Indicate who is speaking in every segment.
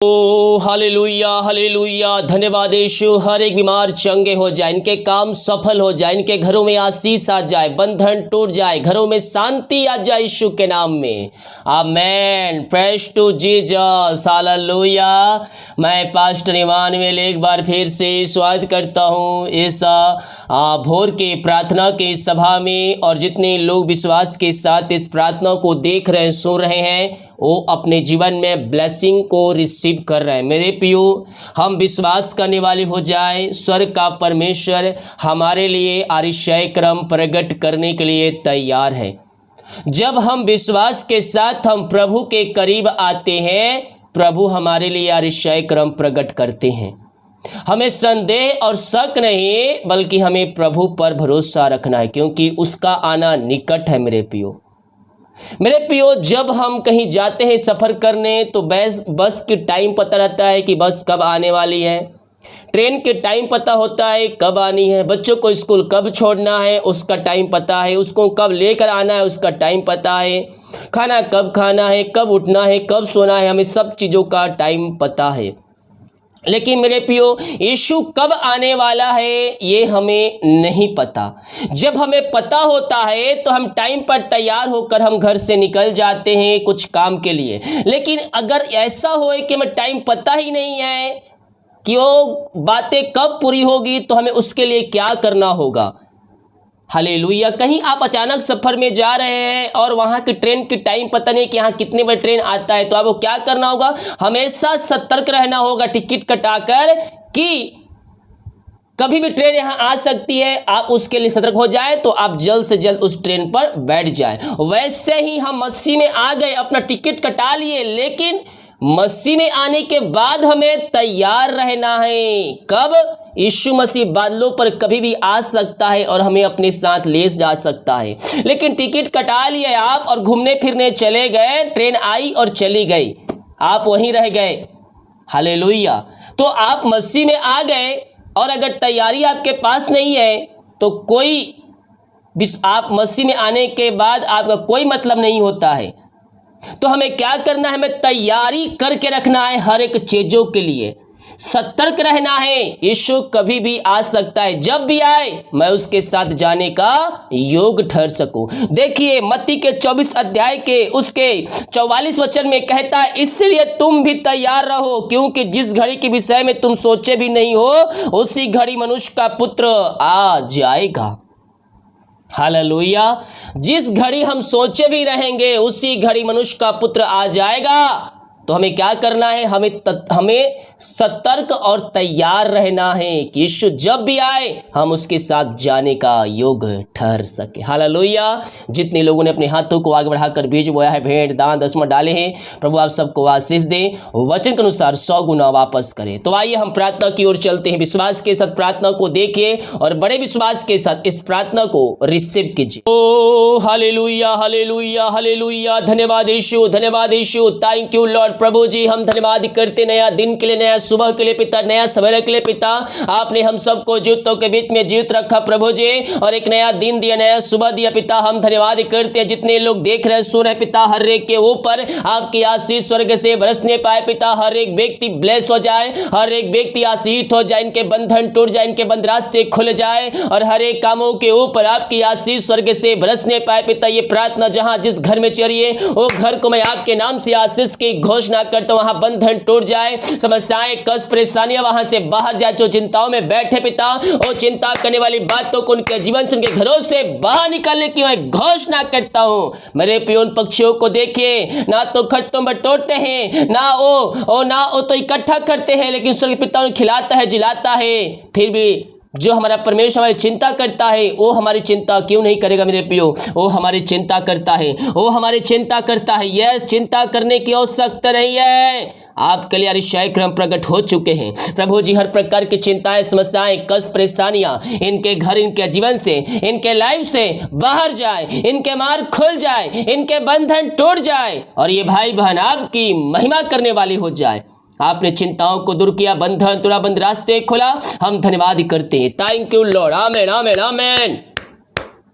Speaker 1: ओ हालेलुया हालेलुया। धन्यवाद यीशु। हर एक बीमार चंगे हो जाए, इनके काम सफल हो जाए, इनके घरों में आशीष आ जाए, बंधन टूट जाए, घरों में शांति आ जाए यीशु के नाम में। आमेन। Praise to Jesus. हालेलुया। मैं पास्टर इमानुएल एक बार फिर से स्वागत करता हूँ इस भोर के प्रार्थना के सभा में। और जितने लोग विश्वास के साथ इस प्रार्थना को देख रहे हैं, सुन रहे हैं, वो अपने जीवन में ब्लेसिंग को रिसीव कर रहे हैं। मेरे प्रियो, हम विश्वास करने वाले हो जाए, स्वर्ग का परमेश्वर हमारे लिए आश्चर्य क्रम प्रकट करने के लिए तैयार है। जब हम विश्वास के साथ हम प्रभु के करीब आते हैं, प्रभु हमारे लिए आश्चर्य क्रम प्रकट करते हैं। हमें संदेह और शक नहीं, बल्कि हमें प्रभु पर भरोसा रखना है, क्योंकि उसका आना निकट है। मेरे प्रियो, जब हम कहीं जाते हैं सफ़र करने, तो बस की टाइम पता रहता है कि बस कब आने वाली है। ट्रेन के टाइम पता होता है कब आनी है। बच्चों को स्कूल कब छोड़ना है उसका टाइम पता है। उसको कब लेकर आना है उसका टाइम पता है। खाना कब खाना है, कब उठना है, कब सोना है, हमें सब चीज़ों का टाइम पता है। लेकिन मेरे प्रियो, यीशु कब आने वाला है ये हमें नहीं पता। जब हमें पता होता है तो हम टाइम पर तैयार होकर हम घर से निकल जाते हैं कुछ काम के लिए। लेकिन अगर ऐसा हो कि हमें टाइम पता ही नहीं है कि वो बातें कब पूरी होगी, तो हमें उसके लिए क्या करना होगा। हालेलुया। कहीं आप अचानक सफ़र में जा रहे हैं और वहाँ की ट्रेन की टाइम पता नहीं कि यहाँ कितने बजे ट्रेन आता है, तो आपको क्या करना होगा? हमेशा सतर्क रहना होगा टिकट कटाकर कि कभी भी ट्रेन यहाँ आ सकती है। आप उसके लिए सतर्क हो जाए तो आप जल्द से जल्द उस ट्रेन पर बैठ जाए। वैसे ही हम मसीह में आ गए, अपना टिकट कटा लिए, लेकिन मसीह में आने के बाद हमें तैयार रहना है। कब? यीशु मसीह बादलों पर कभी भी आ सकता है और हमें अपने साथ ले जा सकता है। लेकिन टिकट कटा लिए आप और घूमने फिरने चले गए, ट्रेन आई और चली गई, आप वहीं रह गए। हालेलुया। तो आप मसीह में आ गए और अगर तैयारी आपके पास नहीं है तो आप मसीह में आने के बाद आपका कोई मतलब नहीं होता है। तो हमें क्या करना है? हमें तैयारी करके रखना है, हर एक चीजों के लिए सतर्क रहना है। यीशु कभी भी आ सकता है, जब भी आए मैं उसके साथ जाने का योग ठहर सकूं। देखिए मत्ती के 24 अध्याय के उसके 44 वचन में कहता है, इसलिए तुम भी तैयार रहो, क्योंकि जिस घड़ी के विषय में तुम सोचे भी नहीं हो, उसी घड़ी मनुष्य का पुत्र आ जाएगा। हालेलुया। जिस घड़ी हम सोचे भी रहेंगे उसी घड़ी मनुष्य का पुत्र आ जाएगा। तो हमें क्या करना है? हमें सतर्क और तैयार रहना है कि यीशु जब भी आए हम उसके साथ जाने का योग ठहर सके। हालेलुया। जितने लोगों ने अपने हाथों को आगे बढ़ाकर बीज बोया है, भेंट दान दसवां डाले हैं, प्रभु आप सबको आशीष दे, वचन के अनुसार 100 गुना वापस करें। तो आइए हम प्रार्थना की ओर चलते हैं। विश्वास के साथ प्रार्थना को देखिए और बड़े विश्वास के साथ इस प्रार्थना को रिसीव कीजिए। ओ हालेलुया हालेलुया हालेलुया। धन्यवाद यीशु, धन्यवाद यीशु। Thank you lord. प्रभु जी हम धन्यवाद करते नया दिन के लिए, नया सुबह के लिए पिता, नया सवेरे के लिए पिता। आपने हम सबको जीवितों के बीच में जीवित रखा प्रभु जी, और एक नया दिन दिया, नया सुबह दिया पिता। हम धन्यवाद करते हैं। जितने लोग देख रहे सुन रहे पिता, हर एक के ऊपर आपकी आशीष स्वर्ग से बरसने पाए पिता। हर एक व्यक्ति ब्लेस हो जाए, हर एक व्यक्ति आशीष हो जाए, इनके बंधन टूट जाए, इनके बंद रास्ते खुल जाए, और हर एक कामों के ऊपर आपकी आशीष स्वर्ग से बरसने पाए पिता। ये प्रार्थना जहां जिस घर में चलिए वो घर को मैं आपके नाम से आशीष की घोषणा करता हूं। वहां बंधन टूट जाए, समस्याएं कष्ट परेशानियां वहां से बाहर जाए। जो चिंताओं में बैठे पिता, वो चिंता करने वाली बातों को उनके जीवन से, उनके घरों से बाहर निकालने की मैं घोषणा करता हूं। मेरे प्रिय उन पक्षियों को देखिए, ना तो खट्टों में तोड़ते हैं, ना वो तो इकट्ठा करते हैं, लेकिन स्वर्ग पिता उन्हें खिलाता है, जिलाता है। फिर भी जो हमारा परमेश्वर हमारी चिंता करता है, वो हमारी चिंता क्यों नहीं करेगा मेरे प्रियो? वो हमारी चिंता करता है, वो हमारी चिंता करता है। यह चिंता करने की आवश्यकता नहीं है। आपके लिए आश्चर्य क्रम प्रकट हो चुके हैं। प्रभु जी हर प्रकार की चिंताएं, समस्याएं, कष्ट परेशानियां इनके घर, इनके जीवन से, इनके लाइफ से बाहर जाए, इनके मार्ग खुल जाए, इनके बंधन टूट जाए, और ये भाई बहन आपकी महिमा करने वाली हो जाए। आपने चिंताओं को दूर किया, बंधन तोड़ा, बंद रास्ते खोला। हम धन्यवाद करते हैं। Thank you lord. आमेन आमेन आमेन।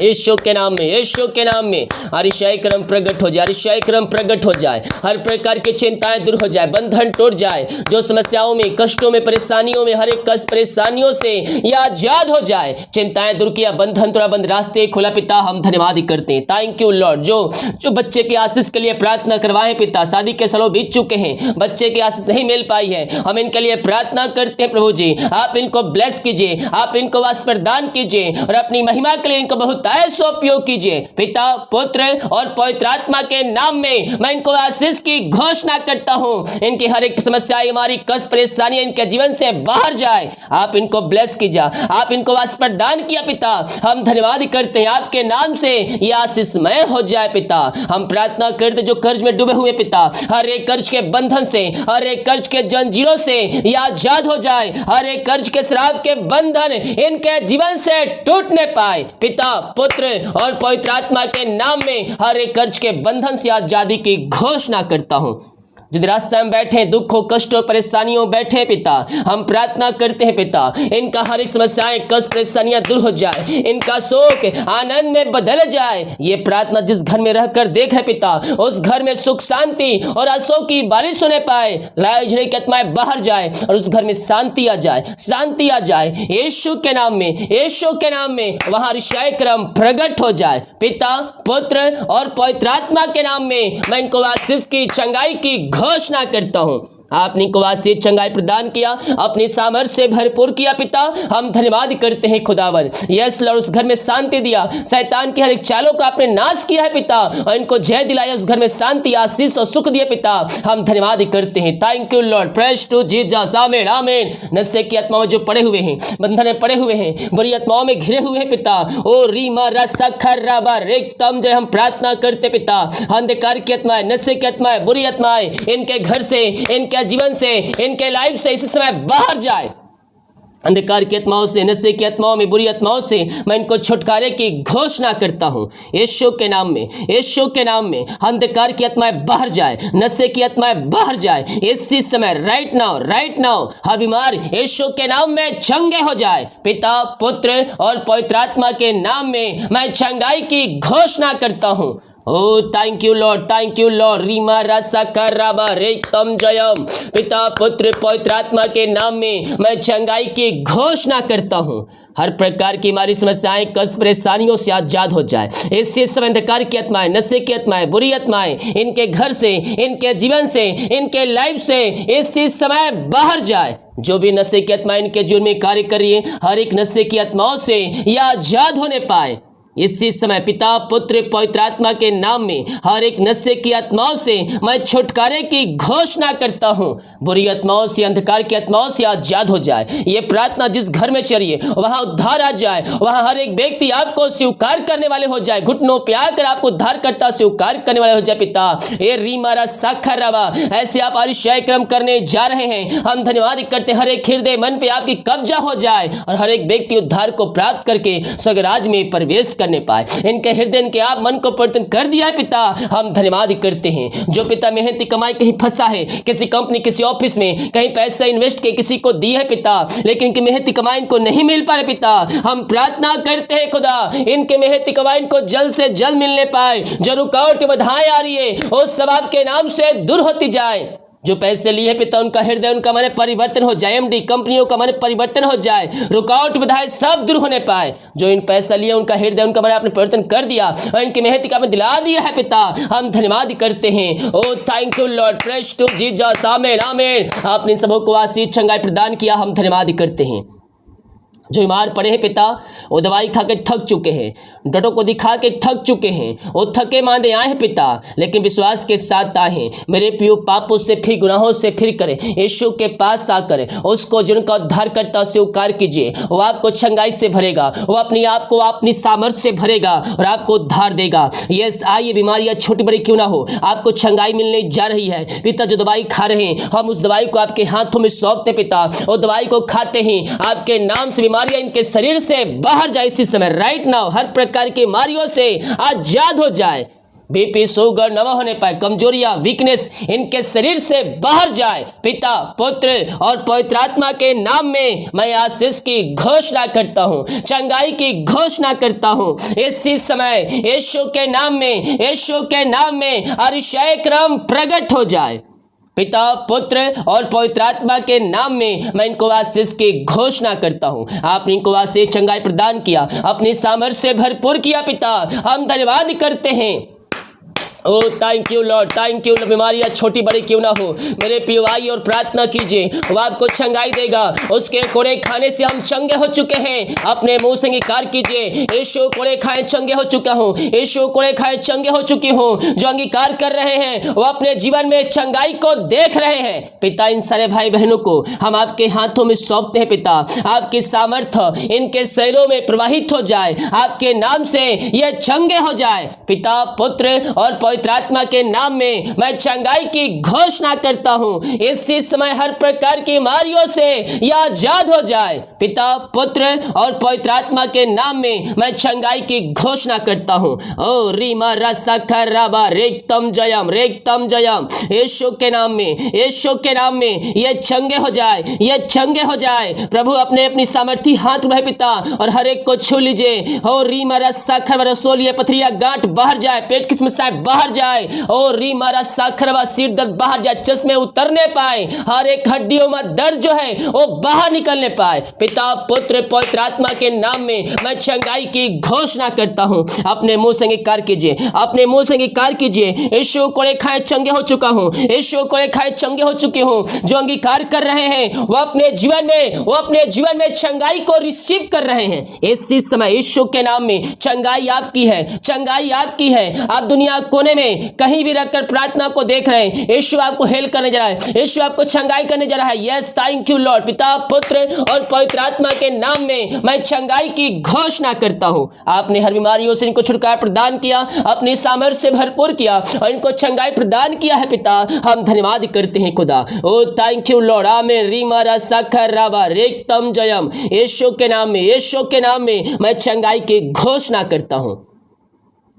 Speaker 1: यीशु के नाम में, यीशु के नाम में अरिशाई क्रम प्रकट हो जाए, अरिशाई क्रम प्रकट हो जाए। हर प्रकार की चिंताएं दूर हो जाए, बंधन टूट जाए। जो समस्याओं में, कष्टों में, परेशानियों में, हर एक कष्ट परेशानियों से ये आजाद हो जाए। चिंताएं दूर किया, बंधन तोड़ा, बंद रास्ते खुला। पिता हम धन्यवाद करते हैं, थैंक यू लॉर्ड। जो बच्चे की आशीष के लिए प्रार्थना करवाए पिता, शादी के सालों बीत चुके हैं, बच्चे की आशीष नहीं मिल पाई है, हम इनके लिए प्रार्थना करते हैं प्रभु जी। आप इनको ब्लेस कीजिए, आप इनको वास प्रदान कीजिए और अपनी महिमा के लिए इनको बहुत ऐसा उपयोग कीजिए। पिता, पुत्र और पवित्र आत्मा के नाम में मैं इनको आशीष की घोषणा करता हूं। इनकी हर एक समस्या, हमारी कष्ट परेशानी इनके जीवन से बाहर जाए। आप इनको ब्लेस कीजिए, आप इनको वास प्रदान किया पिता। हम धन्यवाद करते हैं, आपके नाम से यह आशीषमय हो जाए पिता। हम प्रार्थना करते जो कर्ज में डूबे हुए पिता, हर एक कर्ज के बंधन से, हर एक कर्ज के जंजीरों से यह आजाद हो जाए। हर एक कर्ज के श्राप के बंधन इनके जीवन से टूटने पाए। पिता, पुत्र और पवित्र आत्मा के नाम में हर एक कर्ज के बंधन से आजादी की घोषणा करता हूं। जो निराशा में बैठे, दुखों, कष्टों, परेशानियों बैठे पिता, हम प्रार्थना करते हैं पिता, इनका हर एक समस्याएं, कष्ट, परेशानियां दूर हो जाए, इनका शोक आनंद में बदल जाए। ये प्रार्थना जिस घर में रहकर देख रहे पिता, उस घर में सुख, शांति और आंसू की बारिश होने पाए। लड़ाई झगड़े की आत्माएं बाहर जाए और उस घर में शांति आ जाए, शांति आ जाए। यीशु के नाम में, यीशु के नाम में वहां ऋषय क्रम प्रकट हो जाए। पिता, पुत्र और पवित्र आत्मा के नाम में मैं इनको आशीष की, चंगाई की घोषणा करता हूं। आपने इनको आशीष, चंगाई प्रदान किया, अपनी सामर्थ्य से भरपूर किया पिता। हम धन्यवाद करते हैं खुदावन। यस लॉर्ड, उस घर में शांति दिया, शैतान की हर एक चालों का आपने नाश किया है पिता और इनको जय दिलाया। उस घर में शांति, आशीष और सुख दिए पिता। हम धन्यवाद करते हैं, thank you Lord, praise to Jesus, आमीन आमीन। नशे की आत्माओं जो पड़े हुए हैं, बंधन में पड़े हुए हैं, बुरी आत्माओं में घिरे हुए हैं पिता, ओ रीमा रसा खर्राबा रेक्तम, जय हम प्रार्थना करते पिता। अंधकार की आत्माएं, नशे की आत्माएं, बुरी आत्माएं इनके घर से, इनके जीवन से, इनके लाइफ से इस समय बाहर जाए। अंधकार की आत्माओं से, नशे की आत्माओं में, बुरी आत्माओं से मैं इनको छुटकारे की घोषणा करता हूं। यीशु के नाम में, यीशु के नाम में अंधकार की आत्माएं बाहर जाए, नशे की आत्माएं बाहर जाए। इसी समय राइट नाउ हर बीमार यीशु के नाम में चंगे हो जाए। पिता, पुत्र और पवित्र आत्मा के नाम में मैं चंगाई की घोषणा करता हूं। ओ थैंक यू लॉर्ड, रीमा रसा कराबा रेतम जयम। पिता, पुत्र, पवित्र आत्मा के नाम में मैं चंगाई की घोषणा करता हूं। हर प्रकार की हमारी समस्याएं, कष्ट, परेशानियों से आजाद हो जाए। इसी समय अंधकार की आत्माएं, नशे की आत्माएं, बुरी आत्माएं इनके घर से, इनके जीवन से, इनके लाइफ से इसी समय बाहर जाए। जो भी नशे की आत्माएं इनके जीवन में कार्य कर रही है, हर एक नशे की आत्माओं से यह आजाद होने पाए। इसी समय पिता, पुत्र, पवित्र आत्मा के नाम में हर एक नशे की आत्माओं से मैं छुटकारे की घोषणा करता हूं। बुरी आत्माओं से, अंधकार की आत्माओं से आजाद हो जाए। ये प्रार्थना जिस घर में चलिए वहां उद्धार आ जाए, वहां हर एक व्यक्ति आपको स्वीकार करने वाले हो जाए, घुटनों पे आकर आपको उद्धार करता स्वीकार करने वाले हो जाए। पिता, ये रीमारा साखर रवा, ऐसे आप अरिशय क्रम करने जा रहे हैं। हम धन्यवाद करते, हर एक हृदय, मन पे आपकी कब्जा हो जाए और हर एक व्यक्ति उद्धार को प्राप्त करके स्वर्गराज में प्रवेश करने पाए। इनके हृदय के आप मन को परिवर्तन कर दिया है पिता। हम धन्यवाद करते हैं। जो पिता मेहनती कमाई कहीं फंसा है, किसी कंपनी, किसी ऑफिस में कहीं पैसा इन्वेस्ट के किसी को दी है पिता, लेकिन इनकी मेहनती कमाई इनको नहीं मिल पा रहे पिता, हम प्रार्थना करते हैं खुदा, इनके मेहनती कमाई इनको जल्द से जल्द मिलने पाए। जो रुकावट बाधाएं आ रही है वो सब आपके नाम से दूर होती जाए। जो पैसे लिए पिता, उनका हृदय, उनका मन परिवर्तन हो जाए। एमडी कंपनियों का मन परिवर्तन हो जाए, रुकावट बाधाएं सब दूर होने पाए। जो इन पैसा लिए, उनका हृदय, उनका मन आपने परिवर्तन कर दिया और इनकी मेहनत का में दिला दिया है पिता। हम धन्यवाद करते हैं। ओ thank you Lord, praise to Jesus, आमीन आमीन। आपने सबों को आशीष, चंगाई प्रदान किया। हम धन्यवाद करते हैं। जो बीमार पड़े हैं पिता, वो दवाई खा के थक चुके हैं, डॉक्टर को दिखा के थक चुके हैं, वो थके मांदे आए हैं पिता, लेकिन विश्वास के साथ आए हैं। मेरे प्रियो, पापों से फिर, गुनाहों से फिर करें, यीशु के पास आकर उसको जिनका उद्धार करता स्वीकार कीजिए। वो आपको चंगाई से भरेगा, वो अपनी आप को अपनी सामर्थ्य से भरेगा और आपको उद्धार देगा। ये आइए, बीमारियां छोटी बड़ी क्यों ना हो, आपको चंगाई मिलने जा रही है पिता। जो दवाई खा रहे हैं, हम उस दवाई को आपके हाथों में सौंपते पिता। वो दवाई को खाते ही आपके नाम से बीमारियां इनके शरीर से बाहर जाए। इसी समय राइट नाउ हर प्रकार की बीमारियों से आजाद हो जाए। बीपी शुगर न होने पाए, कमजोरियां वीकनेस इनके शरीर से बाहर जाए। पिता पुत्र और पवित्र आत्मा के नाम में मैं आशीष की घोषणा करता हूं, चंगाई की घोषणा करता हूं। इसी समय यीशु के नाम में, यीशु के नाम में अतिशय क्रम प्रकट हो जाए। पिता पुत्र और पवित्र आत्मा के नाम में मैं इनको आशीष की घोषणा करता हूं। आपने इनको आशीष चंगाई प्रदान किया, अपनी सामर्थ्य से भरपूर किया। पिता हम धन्यवाद करते हैं। ओ thank you lord, thank you. बीमारियां छोटी बड़ी क्यों ना हो, मेरे पियो आइए और प्रार्थना कीजिए, वो आपको चंगाई देगा। उसके कोड़े खाने से हम चंगे हो चुके हैं। अपने मुंह से अंगीकार कीजिए, यीशु कोड़े खाए चंगे हो चुका हूँ, यीशु कोड़े खाए चंगे हो चुकी हूँ। जो अंगीकार कर रहे हैं वो अपने जीवन में चंगाई को देख रहे हैं। पिता इन सारे भाई बहनों को हम आपके हाथों में सौंपते हैं। पिता आपकी सामर्थ्य इनके शरीरों में प्रवाहित हो जाए, आपके नाम से ये चंगे हो जाए। पिता पुत्र और पवित्र आत्मा के नाम में मैं चंगाई की घोषणा करता हूं। इसी समय हर प्रकार की बीमारियों से यह आजाद हो जाए। पिता पुत्र और पवित्र आत्मा के नाम में मैं चंगाई की घोषणा करता हूं। ओ रीमा रसाखराबा रेक्तम जयम, रेक्तम जयम। यीशु के नाम में, यीशु के नाम में ये चंगे हो जाए, ये चंगे हो जाए। प्रभु अपने अपनी सामर्थ्य हाथ में पिता और हर एक को छू लीजिए। ओ रीमा रसाखर रसोलिए पथरिया गांठ बाहर जाए, पेट की समस्याएं बाहर जाए। और री मारा साखरवा सिर दर्द बाहर जाए, चश्मे उतरने पाए, हर एक हड्डियों में दर्द जो है वो बाहर निकलने पाए। पिता पुत्र पवित्र आत्मा के नाम में मैं चंगाई की घोषणा करता हूं। अपने मुंह से अंगीकार कीजिए, अपने मुंह से अंगीकार कीजिए। यीशु कोड़े खाए चंगे हो चुका हूं, यीशु कोड़े खाए चंगे हो चुकी हूं। जो अंगीकार कर रहे हैं वो अपने जीवन में चंगाई को रिसीव कर रहे हैं। इसी समय यीशु के नाम में चंगाई आपकी है, चंगाई आपकी है। आप दुनिया कोने में कहीं भी रखकर प्रार्थना को देख रहे हैं, यीशु आपको हेल्प करने जा रहा है, यीशु आपको चंगाई करने जा रहा है। Yes thank you lord. पिता पुत्र और पवित्र आत्मा के नाम में मैं चंगाई की घोषणा करता हूं। आपने हर बीमारियों से इनको छुटकारा प्रदान किया, अपनी सामर्थ्य से भरपूर किया और इनको चंगाई प्रदान किया है। पिता हम धन्यवाद करते हैं खुदा। ओ थैंक यू लॉर्ड। आमीन। रीमारा साखर राबा रेक्तम जयम। यीशु के नाम में, यीशु के नाम में मैं चंगाई की घोषणा करता हूं।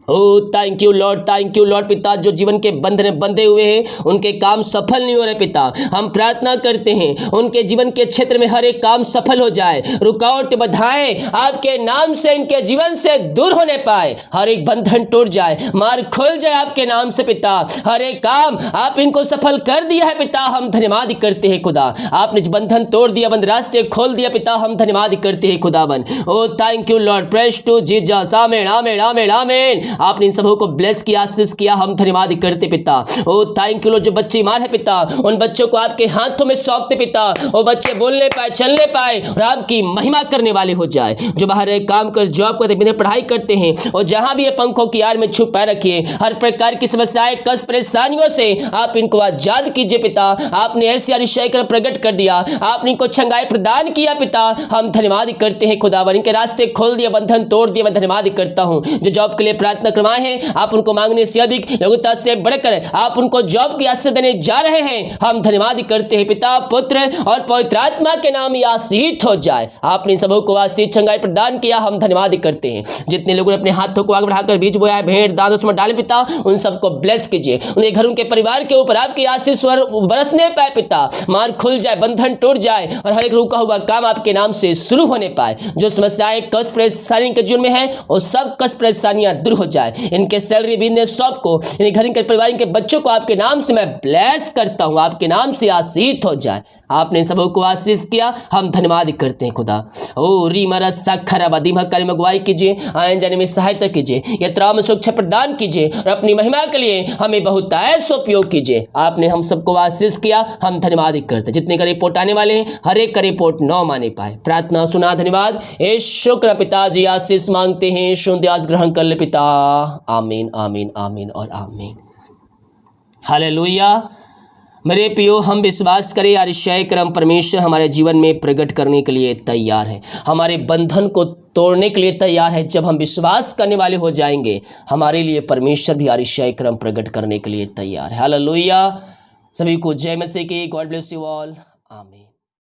Speaker 1: ओ thank you lord, thank you lord. पिता जो जीवन के बंधन में बंधे हुए हैं, उनके काम सफल नहीं हो रहे पिता, हम प्रार्थना करते हैं उनके जीवन के क्षेत्र में हर एक काम सफल हो जाए। रुकावट बाधाएं आपके नाम से इनके जीवन से दूर होने पाए, हर एक बंधन टूट जाए, मार खुल जाए आपके नाम से पिता। हर एक काम आप इनको सफल कर दिया है पिता, हम धन्यवाद करते हैं खुदा। आपने बंधन तोड़ दिया, बंद रास्ते खोल दिया पिता, हम धन्यवाद करते हैं खुदावन। ओ thank you Lord, praise to Jesus. आमीन आमीन आमीन आमीन। आपने इन सबों को ब्लेस किया, आशीष किया, हम धन्यवाद करते पिता। ओ थैंक यू लॉर्ड। जो बच्चे बीमार है पिता, उन बच्चों को आपके हाथों में सौंपते पिता। वो बच्चे बोलने पाए, चलने पाए और आपकी महिमा करने वाले हो जाए। जो बाहर काम कर, जॉब करते, पढ़ाई करते हैं और जहां भी ये पंखों की आड़ में छुप पाए रखिए, हर प्रकार की समस्याएं कष्ट परेशानियों से आप इनको आजाद कीजिए पिता। आपने ऐसे अतिशय कर प्रकट कर दिया, आपने इनको चंगाई प्रदान किया पिता, हम धन्यवाद करते हैं खुदावन। इनके रास्ते खोल दिया, बंधन तोड़ दिया, मैं धन्यवाद करता हूं। जो जॉब के लिए प्रार्थना करवाए हैं, आप उनको मांगने से अधिक, योग्यता से बढ़कर आप उनको जॉब की आशीष देने जा रहे हैं, हम धन्यवाद करते हैं पिता पुत्र और पवित्र आत्मा के नाम में आशीष हो जाए। आपने सबों को आशीष चंगाई प्रदान किया, हम धन्यवाद करते हैं। जितने लोगों ने अपने हाथों को आगे बढ़ाकर बीज बोया, भेंट दान उसमें डाले पिता, उन सबको ब्लेस कीजिए। उन्हें घरों के परिवार के ऊपर आपकी आशीष बरसने पाए पिता, मार खुल जाए, बंधन टूट जाए और हर एक रुका हुआ काम आपके नाम से शुरू होने पाए। जो समस्याएं कष्ट परेशानी के जीवन में है, वो सब कष्ट परेशानियां दूर हो जाए। इनके सैलरी बिजनेस सबको, घर के परिवार के बच्चों को आपके नाम से मैं ब्लेस करता हूं, आपके नाम से आशीष हो जाए। आपने सबों को आशीष किया, हम धन्यवाद करते हैं खुदा। ओ रीमरा साखरा बदीमा कार्य में अगुवाई कीजिए, आने जाने में सहायता कीजिए, यात्रा में सुरक्षा प्रदान कीजिए और अपनी महिमा के लिए हमें बहुत ऐसा उपयोग कीजिए। आपने हम सबको आशीष किया, हम धन्यवाद करते हैं। जितने का रिपोर्ट आने वाले हैं, हर एक का रिपोर्ट न माने पाए। प्रार्थना सुना, धन्यवाद। शुक्र पिताजी, आशीष मांगते हैं, शुद्धास ग्रहण कर ले पिता। आमीन आमीन आमीन और आमीन। हालेलुया। मेरे पियो, हम विश्वास करें अतिशय क्रम परमेश्वर हमारे जीवन में प्रकट करने के लिए तैयार है, हमारे बंधन को तोड़ने के लिए तैयार है। जब हम विश्वास करने वाले हो जाएंगे, हमारे लिए परमेश्वर भी अतिशय क्रम प्रकट करने के लिए तैयार है। हालेलुया। सभी को जय मसीह की। God bless you all. आमीन।